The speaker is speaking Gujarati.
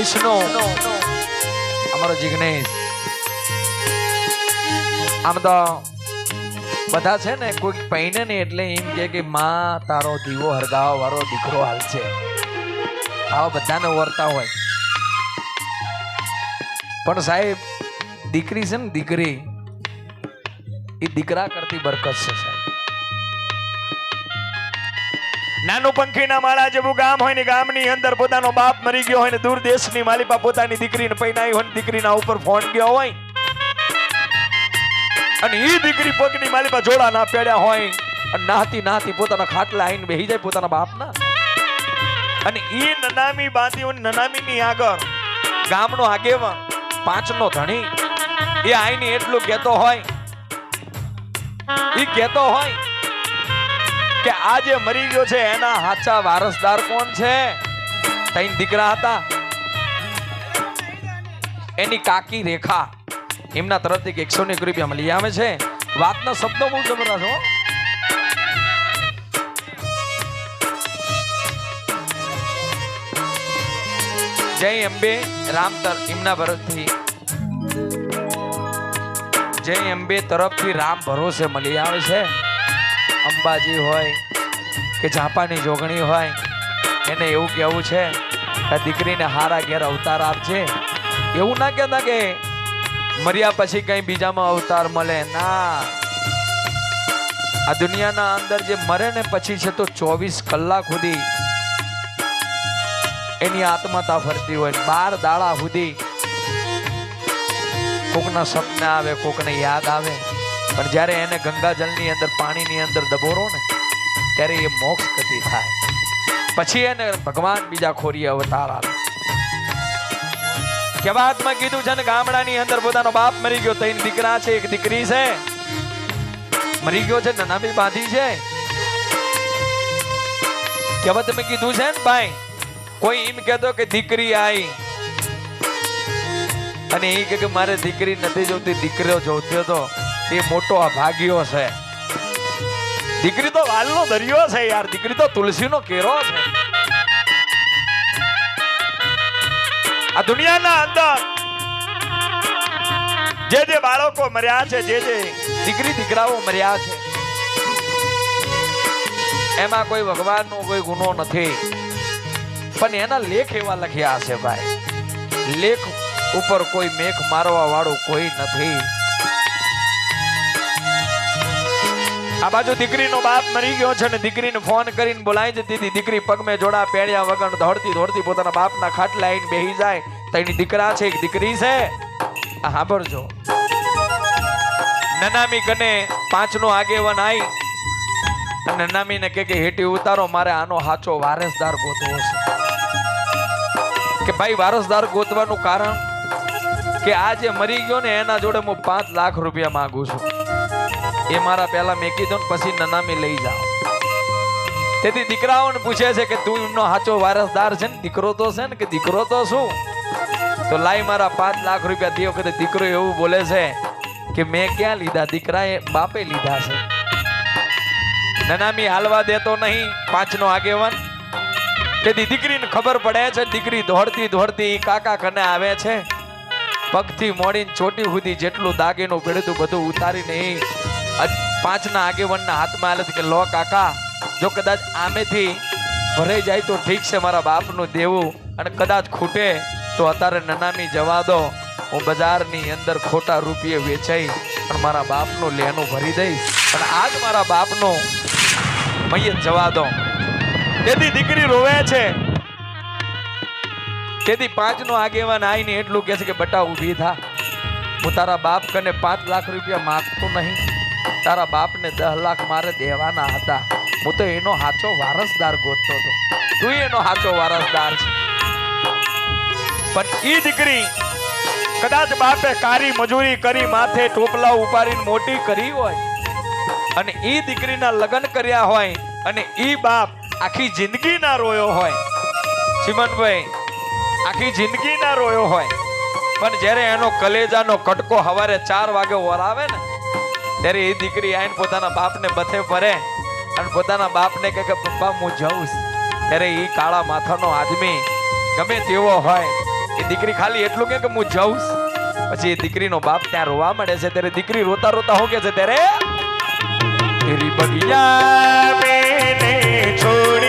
જિગ્નેશનો અમારો જિગ્નેશ આમ તો બધા છે ને કોઈ પૈને ને એટલે એમ કે માં તારો દીવો હરગાવા વાળો દીકરો હાલ છે આવા બધાને વર્તા હોય પણ સાહેબ દીકરી છે ને દીકરી એ દીકરા કરતી બરકત છે સાહેબ નાનું પંખીના માળા જેવું ગામ હોય ને ગામની અંદર પોતાનો બાપ મરી ગયો હોય ને દૂર દેશની માલિપા પોતાની દીકરીને પૈનાઈ હોય ને દીકરીના ઉપર ફોન ગયો હોય અને ઈ દીકરી પગની માલિપા જોડા ના પેડ્યા હોય અને નાહતી નાહતી પોતાના ખાટલા આવીને બેહી જાય પોતાના બાપના અને ઈ નનામી બાંધી નનામીની આગળ ગામનો આગેવાન પાંચનો ધણી એ આઈને એટલું કહેતો હોય ઈ કહેતો હોય કે આ જે મરી ગયો છે એના સાચા વારસદાર કોણ છે? ત્રણ દીકરા હતા એની કાકી રેખા એમના તરફથી 101 રૂપિયા મળી આવે છે. વાતના શબ્દો બહુ જબરદસ્ત હો. જય અંબે રામતર એમના ભરતથી જય અંબે તરફથી રામ ભરોસે મળી આવે છે. અંબાજી હોય કે જાપાની જોગણી હોય એને એવું કહેવું છે કે દીકરીને હારા ઘેર અવતાર આપજે. એવું ના કહેતા કે મર્યા પછી કઈ બીજામાં અવતાર મળે ના. આ દુનિયાના અંદર જે મરે ને પછી છે તો 24 કલાક સુધી એની આત્મતા ફરતી હોય. 12 દાડા સુધી કોકના સપના આવે કોકને યાદ આવે પણ જ્યારે એને ગંગાજળની અંદર પાણીની અંદર દબોરો ને ત્યારે એ મોક્ષ ગતિ થાય. પછી એને ભગવાન બીજા ખોરીએ અવતાર આવે. કહેવાતમાં કીધું છે ને ગામડાની અંદર પોતાનો બાપ મરી ગયો, 3 દીકરા છે, 1 દીકરી છે, મરી ગયો છે, નનામી બાંધી છે. કહેવત મેં કીધું છે ને ભાઈ, કોઈ એમ કહેતો કે દીકરી આવી અને એ કે મારે દીકરી નથી જોતી દીકરીઓ જોતી હતો એ મોટો અભાગ્યો છે. દીકરી તો વાલનો દરિયો છે યાર, દીકરી તો તુલસીનો કેરો છે. આ દુનિયાના અંદર જે બાળકો મર્યા છે, જે દીકરી દીકરાઓ મર્યા છે, એમાં કોઈ ભગવાનનો કોઈ ગુનો નથી પણ એના લેખ એવા લખ્યા છે ભાઈ. લેખ ઉપર કોઈ મેખ મારવા વાળું કોઈ નથી. આ બાજુ દીકરીનો બાપ મરી ગયો છે ને દીકરીને ફોન કરીને બોલાવી દીધી. દીકરી પગમે જોડા પેડ્યા વગર દોડતી દોડતી પોતાના બાપના ખાટલા આવીને બેહી જાય. તેની દીકરા છે, એક દીકરી છે. આ સાંભળજો. નનામી કને 5નો આગેવાન આવી અને નનામીને કે હેઠી ઉતારો, મારે આનો સાચો વારસદાર ગોતવો છે. કે ભાઈ વારસદાર ગોતવાનું કારણ કે આ જે મરી ગયો ને એના જોડે હું 5 લાખ રૂપિયા માંગુ છું. એ મારા પહેલા મેં કીધું ને પછી નનામી લઈ જાઓ. તેથી દીકરાઓને પૂછે છે કે તું એમનો સાચો વારસદાર છે ને? દીકરો તો છે ને? કે દીકરો તો શું? તો લાઈ મારા 5 લાખ રૂપિયા દે. વખતે દીકરો એવું બોલે છે કે મેં ક્યાં લીધા, દીકરાએ બાપે લીધા છે. નનામી હાલવા દેતો નહીં 5નો આગેવાન. તેથી દીકરીને ખબર પડે છે. દીકરી દોડતી દોડતી કાકા કને આવે છે. પગથી મોડીને ચોટી સુધી જેટલું દાગીનું ભેળતું બધું ઉતારીને 5ના આગેવાનના હાથમાં આલે કે લો કાકા, જો કદાચ આમેથી ભરાઈ જાય તો ઠીક છે, મારા બાપનું દેવું, અને કદાચ ખૂટે તો અત્યારે નનામી જવા દો, હું બજારની અંદર ખોટા રૂપિયે વેચાઈ અને મારા બાપનું લેનું ભરી દઈશ, અને આજ મારા બાપનું મૈયત જવા દો. તેથી દીકરી રોવે છે. તેથી 5નો આગેવાન આવીને એટલું કહે છે કે બટા ઊભી થા, હું તારા બાપ કને 5 લાખ રૂપિયા માંગતો નહીં, તારા બાપને 10 લાખ મારે દેવાના હતા. હું તો એનો સાચો વારસદાર ગોતતો હતો, તું એનો સાચો વારસદાર છે. પણ ઈ દીકરી કદાચ બાપે કારી મજૂરી કરી માથે ટોપલા ઉપાડીને મોટી કરી હોય અને ઈ દીકરીના લગ્ન કર્યા હોય અને ઈ બાપ આખી જિંદગી ના રોયો હોય, ચિમનભાઈ આખી જિંદગી ના રોયો હોય, પણ જ્યારે એનો કલેજાનો કટકો સવારે 4 વાગે વરાવે ને ત્યારે એ દીકરી આઈને પોતાના બાપને બથે ફરે અને પોતાના બાપને કહે કે પપ્પા હું જાઉં. ત્યારે એ કાળા માથાનો આદમી ગમે તેવો હોય એ દીકરી ખાલી એટલું કે હું જાઉં. પછી એ દીકરીનો બાપ ત્યાં રોવા મળે છે ત્યારે દીકરી રોતા રોતા શું કે છે ત્યારે તેરી બગિયા મેને છોડ